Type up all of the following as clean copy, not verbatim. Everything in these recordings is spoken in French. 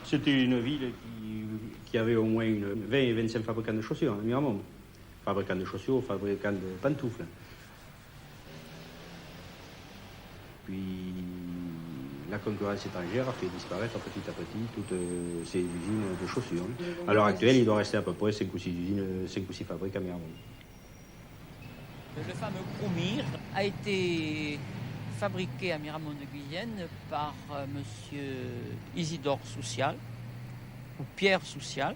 C'était une ville qui avait au moins 20 et 25 fabricants de chaussures à Miramont. Fabricants de chaussures, fabricants de pantoufles. Puis la concurrence étrangère a fait disparaître petit à petit toutes ces usines de chaussures. À l'heure actuelle, il doit rester à peu près 5 ou 6 usines, 5 ou 6 fabriques à Miramont. Le fameux Cromir a été fabriqué à Miramont de Guyenne par monsieur Isidore Soucial, ou Pierre Soucial,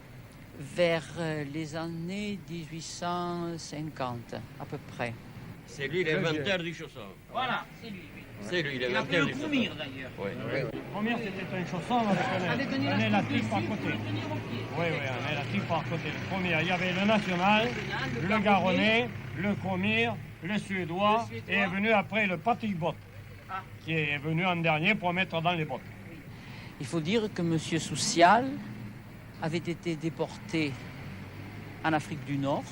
vers les années 1850 à peu près. C'est lui l'inventeur du chausson. Voilà, c'est lui. C'est lui l'inventeur du chausson. Il a le Cromir d'ailleurs. Oui. Le Cromir, c'était un chausson avec un élastique par côté. Oui, un élastique par côté. Le Cromir, il y avait le national, le garonnais, le Cromir, le suédois, et est venu après le Patrick-Bott, qui est venu en dernier pour mettre dans les bottes. Il faut dire que M. Soucial avait été déporté en Afrique du Nord,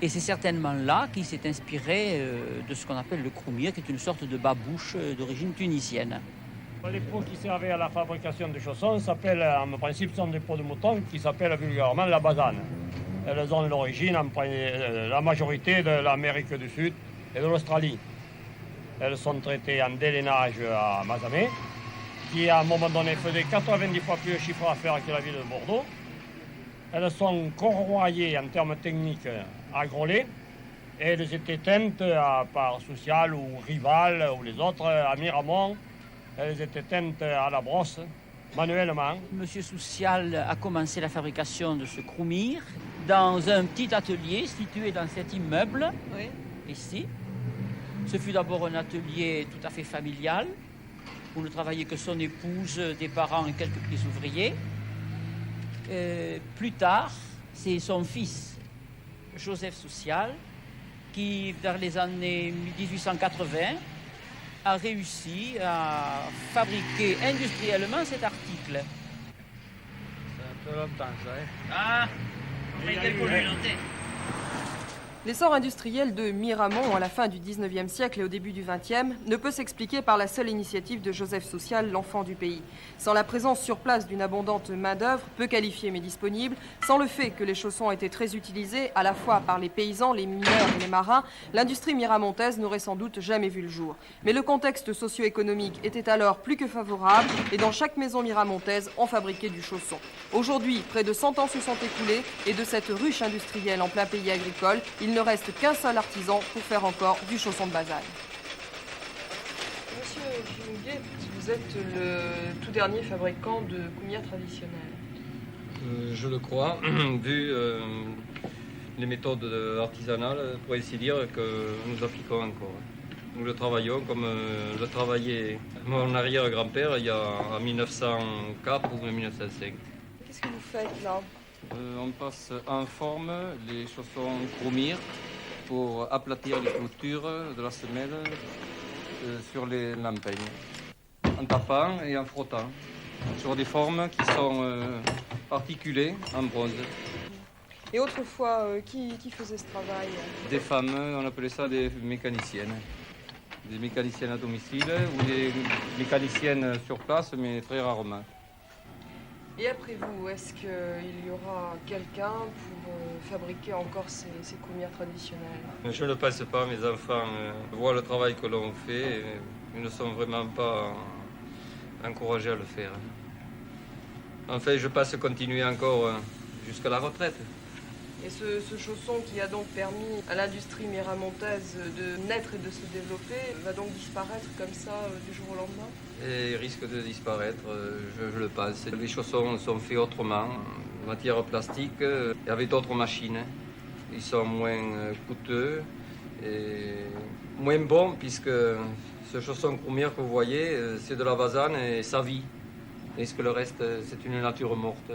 et c'est certainement là qu'il s'est inspiré de ce qu'on appelle le Cromir, qui est une sorte de babouche d'origine tunisienne. Les pots qui servaient à la fabrication de chaussons s'appellent, en principe, sont des pots de mouton qui s'appellent vulgairement la basane. Elles ont l'origine, la majorité de l'Amérique du Sud et de l'Australie. Elles sont traitées en délainage à Mazamet, qui à un moment donné faisait 90 fois plus de chiffre d'affaires que la ville de Bordeaux. Elles sont corroyées en termes techniques à Groslay, et elles étaient teintes par Soucial ou Rival ou les autres à Miramont. Elles étaient teintes à la brosse, manuellement. Monsieur Soucial a commencé la fabrication de ce Cromir dans un petit atelier situé dans cet immeuble, ici. Ce fut d'abord un atelier tout à fait familial, où ne travaillait que son épouse, des parents et quelques petits ouvriers. Plus tard, c'est son fils, Joseph Soucial, qui, vers les années 1880, a réussi à fabriquer industriellement cet article. C'est un peu longtemps, ça, hein? Ah, on va y noter. L'essor industriel de Miramont à la fin du 19e siècle et au début du 20e ne peut s'expliquer par la seule initiative de Joseph Soucial, l'enfant du pays. Sans la présence sur place d'une abondante main-d'œuvre, peu qualifiée mais disponible, sans le fait que les chaussons étaient très utilisés à la fois par les paysans, les mineurs et les marins, l'industrie miramontaise n'aurait sans doute jamais vu le jour. Mais le contexte socio-économique était alors plus que favorable et dans chaque maison miramontaise, on fabriquait du chausson. Aujourd'hui, près de 100 ans se sont écoulés et de cette ruche industrielle en plein pays agricole, il ne reste qu'un seul artisan pour faire encore du chausson de basane. Monsieur Finguet, vous êtes le tout dernier fabricant de cromir traditionnel. Je le crois, vu les méthodes artisanales, pour ainsi dire, que nous appliquons encore. Nous le travaillons comme le travaillait mon arrière-grand-père il y a en 1904 ou 1905. Qu'est-ce que vous faites là ? On passe en forme les chaussons Cromir pour aplatir les clôtures de la semelle sur les lampeignes, en tapant et en frottant, sur des formes qui sont articulées en bronze. Et autrefois, qui faisait ce travail ? Des femmes, on appelait ça des mécaniciennes. Des mécaniciennes à domicile ou des mécaniciennes sur place, mais très rarement. Et après vous, est-ce qu'il y aura quelqu'un pour fabriquer encore ces cromires traditionnels ? Je ne pense pas, mes enfants voient le travail que l'on fait et ils ne sont vraiment pas encouragés à le faire. Enfin, je pense continuer encore jusqu'à la retraite. Et ce chausson qui a donc permis à l'industrie miramontaise de naître et de se développer va donc disparaître comme ça du jour au lendemain ? Et il risque de disparaître, je le pense. Les chaussons sont faits autrement, en matière plastique, et avec d'autres machines. Ils sont moins coûteux et moins bons, puisque ce chausson Cromir que vous voyez, c'est de la basane et ça vit. Et ce que le reste, c'est une nature morte.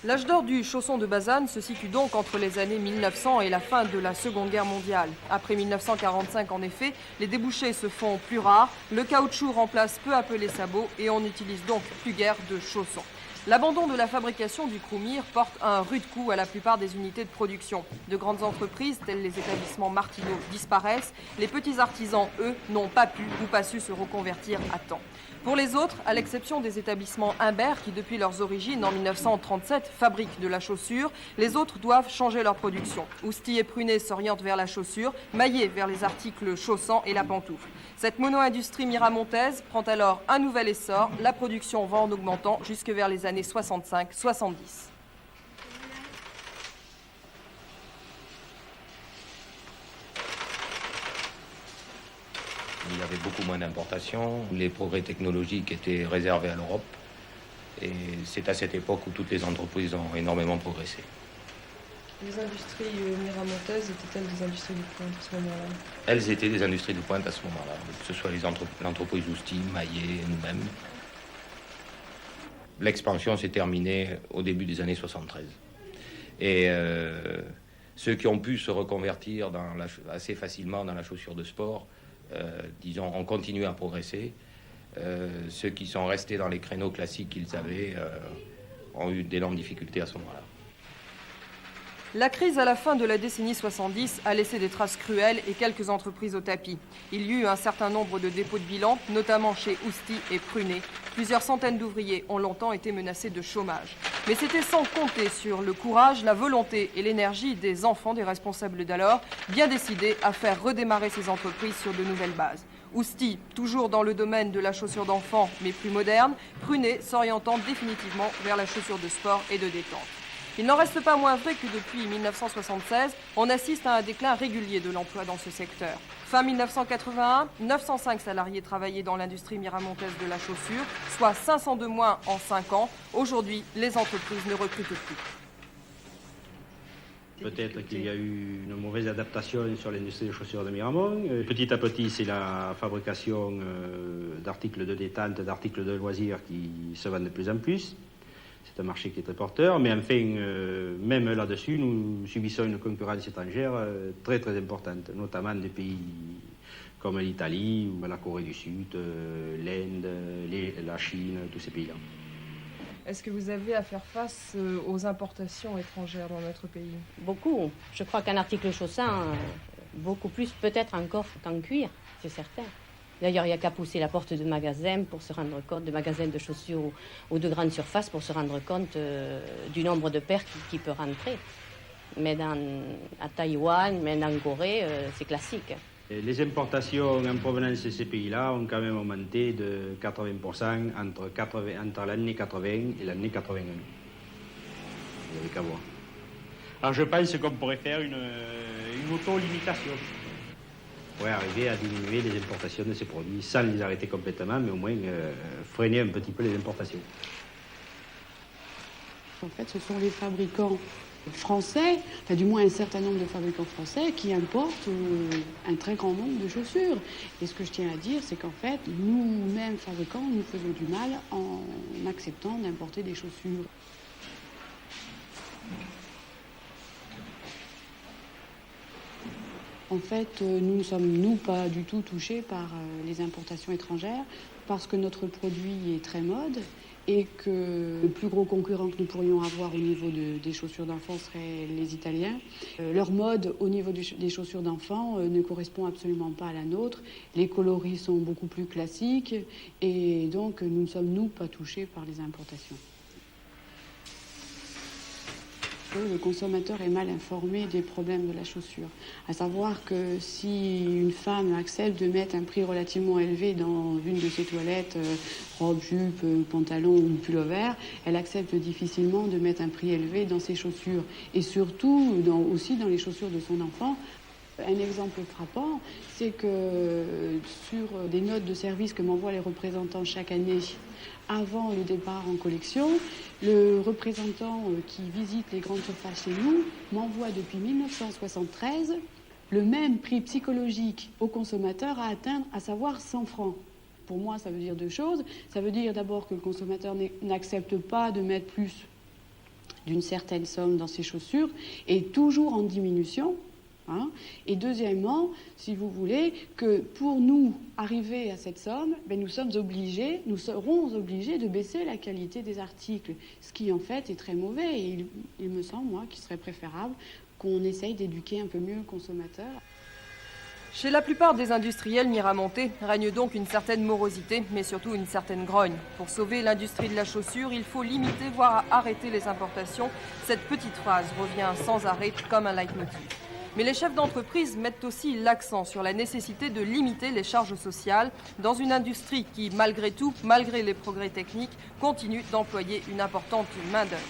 L'âge d'or du chausson de basane se situe donc entre les années 1900 et la fin de la Seconde Guerre mondiale. Après 1945, en effet, les débouchés se font plus rares, le caoutchouc remplace peu à peu les sabots et on n'utilise donc plus guère de chaussons. L'abandon de la fabrication du Croumir porte un rude coup à la plupart des unités de production. De grandes entreprises, telles les établissements Martineau, disparaissent. Les petits artisans, eux, n'ont pas pu ou pas su se reconvertir à temps. Pour les autres, à l'exception des établissements Imbert qui, depuis leurs origines en 1937, fabriquent de la chaussure, les autres doivent changer leur production. Ousty et Prunet s'orientent vers la chaussure, Maillet vers les articles chaussants et la pantoufle. Cette mono-industrie miramontaise prend alors un nouvel essor. La production va en augmentant jusque vers les années 65-70. Il y avait beaucoup moins d'importations, les progrès technologiques étaient réservés à l'Europe et c'est à cette époque où toutes les entreprises ont énormément progressé. Les industries miramontaises étaient-elles des industries de pointe à ce moment-là? Elles étaient des industries de pointe à ce moment-là, que ce soit l'entreprise Ousty, Maillet, nous-mêmes. L'expansion s'est terminée au début des années 73. Et ceux qui ont pu se reconvertir assez facilement dans la chaussure de sport, disons, ont continué à progresser. Ceux qui sont restés dans les créneaux classiques qu'ils avaient ont eu d'énormes difficultés à ce moment-là. La crise à la fin de la décennie 70 a laissé des traces cruelles et quelques entreprises au tapis. Il y eut un certain nombre de dépôts de bilan, notamment chez Ousty et Prunet. Plusieurs centaines d'ouvriers ont longtemps été menacés de chômage. Mais c'était sans compter sur le courage, la volonté et l'énergie des enfants des responsables d'alors, bien décidés à faire redémarrer ces entreprises sur de nouvelles bases. Ousty, toujours dans le domaine de la chaussure d'enfant, mais plus moderne, Prunet s'orientant définitivement vers la chaussure de sport et de détente. Il n'en reste pas moins vrai que depuis 1976, on assiste à un déclin régulier de l'emploi dans ce secteur. Fin 1981, 905 salariés travaillaient dans l'industrie miramontaise de la chaussure, soit 500 de moins en 5 ans. Aujourd'hui, les entreprises ne recrutent plus. Peut-être qu'il y a eu une mauvaise adaptation sur l'industrie des chaussures de Miramont. Petit à petit, c'est la fabrication d'articles de détente, d'articles de loisirs qui se vendent de plus en plus. C'est un marché qui est très porteur, mais enfin, même là-dessus, nous subissons une concurrence étrangère très très importante, notamment des pays comme l'Italie ou la Corée du Sud, l'Inde, la Chine, tous ces pays-là. Est-ce que vous avez à faire face aux importations étrangères dans notre pays? Beaucoup. Je crois qu'un article chaussin, beaucoup plus peut-être encore qu'en cuir, c'est certain. D'ailleurs, il n'y a qu'à pousser la porte de magasin pour se rendre compte, de magasins de chaussures ou de grande surface pour se rendre compte du nombre de paires qui peut rentrer. Mais à Taïwan, même en Corée, c'est classique. Les importations en provenance de ces pays-là ont quand même augmenté de 80% entre l'année 80 et l'année 81. Vous n'avez qu'à voir. Alors je pense qu'on pourrait faire une auto-limitation. On pourrait arriver à diminuer les importations de ces produits sans les arrêter complètement, mais au moins freiner un petit peu les importations. En fait, ce sont les fabricants français, enfin du moins un certain nombre de fabricants français qui importent un très grand nombre de chaussures. Et ce que je tiens à dire, c'est qu'en fait, nous-mêmes fabricants, nous faisons du mal en acceptant d'importer des chaussures. En fait, nous ne sommes, pas du tout touchés par les importations étrangères parce que notre produit est très mode et que le plus gros concurrent que nous pourrions avoir au niveau des chaussures d'enfants seraient les Italiens. Leur mode au niveau des chaussures d'enfants ne correspond absolument pas à la nôtre. Les coloris sont beaucoup plus classiques et donc nous ne sommes, pas touchés par les importations. Le consommateur est mal informé des problèmes de la chaussure. À savoir que si une femme accepte de mettre un prix relativement élevé dans une de ses toilettes, robe, jupe, pantalon ou pullover, elle accepte difficilement de mettre un prix élevé dans ses chaussures. Et surtout, aussi dans les chaussures de son enfant. Un exemple frappant, c'est que sur des notes de service que m'envoient les représentants chaque année, avant le départ en collection, le représentant qui visite les grandes surfaces chez nous m'envoie depuis 1973 le même prix psychologique au consommateur à atteindre, à savoir 100 francs. Pour moi, ça veut dire deux choses. Ça veut dire d'abord que le consommateur n'accepte pas de mettre plus d'une certaine somme dans ses chaussures et toujours en diminution. Hein. Et deuxièmement, si vous voulez, que pour nous arriver à cette somme, nous serons obligés de baisser la qualité des articles, ce qui en fait est très mauvais. Et il me semble, moi, qu'il serait préférable qu'on essaye d'éduquer un peu mieux le consommateur. Chez la plupart des industriels miramontais règne donc une certaine morosité, mais surtout une certaine grogne. Pour sauver l'industrie de la chaussure, il faut limiter, voire arrêter les importations. Cette petite phrase revient sans arrêt comme un leitmotiv. Mais les chefs d'entreprise mettent aussi l'accent sur la nécessité de limiter les charges sociales dans une industrie qui, malgré tout, malgré les progrès techniques, continue d'employer une importante main-d'œuvre.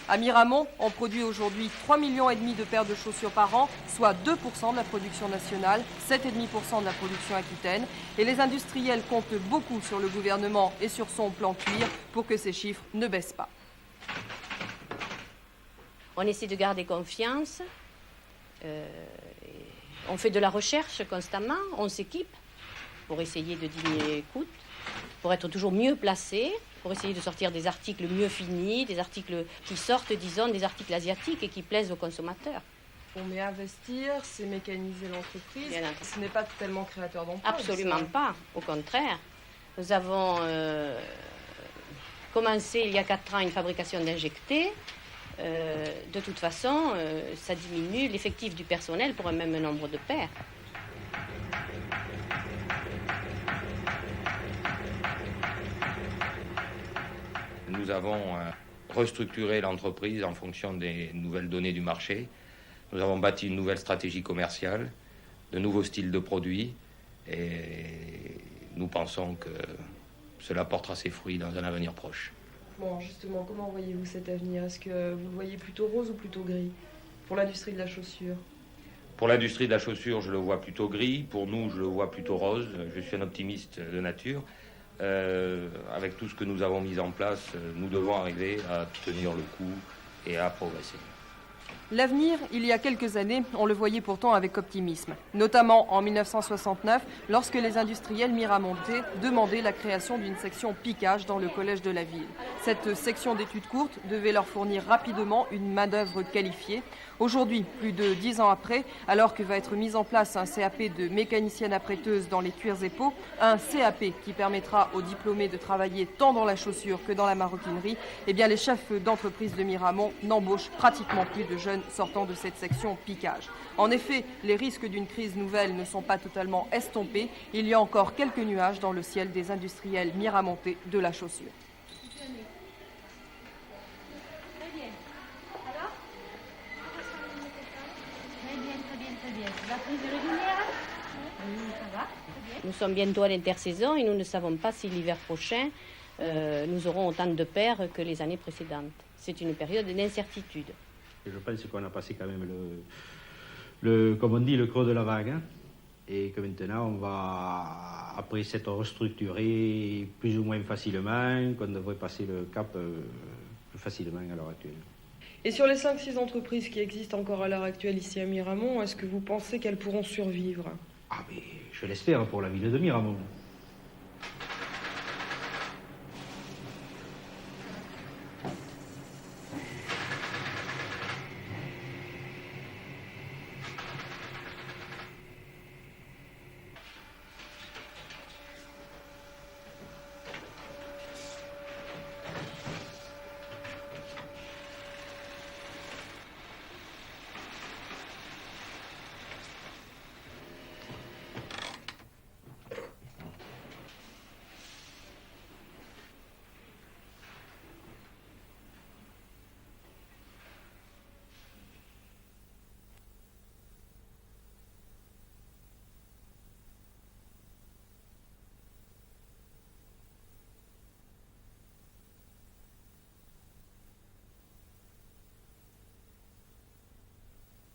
À Miramont, on produit aujourd'hui 3,5 millions de paires de chaussures par an, soit 2% de la production nationale, 7,5% de la production aquitaine. Et les industriels comptent beaucoup sur le gouvernement et sur son plan cuir pour que ces chiffres ne baissent pas. On essaie de garder confiance. On fait de la recherche constamment, on s'équipe pour essayer de diminuer les coûts, pour être toujours mieux placé, pour essayer de sortir des articles mieux finis, des articles qui sortent, disons, des articles asiatiques et qui plaisent aux consommateurs. Mais investir, c'est mécaniser l'entreprise, ce n'est pas tellement créateur d'emplois. Absolument pas, au contraire. Nous avons commencé il y a 4 ans une fabrication d'injectés. De toute façon, ça diminue l'effectif du personnel pour un même nombre de paires. Nous avons restructuré l'entreprise en fonction des nouvelles données du marché. Nous avons bâti une nouvelle stratégie commerciale, de nouveaux styles de produits, et nous pensons que cela portera ses fruits dans un avenir proche. Bon, justement, comment voyez-vous cet avenir? Est-ce que vous le voyez plutôt rose ou plutôt gris pour l'industrie de la chaussure? Pour l'industrie de la chaussure, je le vois plutôt gris. Pour nous, je le vois plutôt rose. Je suis un optimiste de nature. Avec tout ce que nous avons mis en place, nous devons arriver à tenir le coup et à progresser. L'avenir, il y a quelques années, on le voyait pourtant avec optimisme, notamment en 1969, lorsque les industriels miramontais demandaient la création d'une section piquage dans le collège de la ville. Cette section d'études courtes devait leur fournir rapidement une main-d'œuvre qualifiée. Aujourd'hui, plus de 10 ans après, alors que va être mis en place un CAP de mécanicienne apprêteuse dans les cuirs et peaux, un CAP qui permettra aux diplômés de travailler tant dans la chaussure que dans la maroquinerie, eh bien les chefs d'entreprise de Miramont n'embauchent pratiquement plus de jeunes sortant de cette section piquage. En effet, les risques d'une crise nouvelle ne sont pas totalement estompés. Il y a encore quelques nuages dans le ciel des industriels miramontais de la chaussure. Nous sommes bientôt à l'intersaison et nous ne savons pas si l'hiver prochain, nous aurons autant de paires que les années précédentes. C'est une période d'incertitude. Je pense qu'on a passé quand même comme on dit, le creux de la vague. Et que maintenant, on va, après s'être restructuré plus ou moins facilement, qu'on devrait passer le cap plus facilement à l'heure actuelle. Et sur les 5-6 entreprises qui existent encore à l'heure actuelle ici à Miramont, est-ce que vous pensez qu'elles pourront survivre? Mais je l'espère pour la ville de Miramont.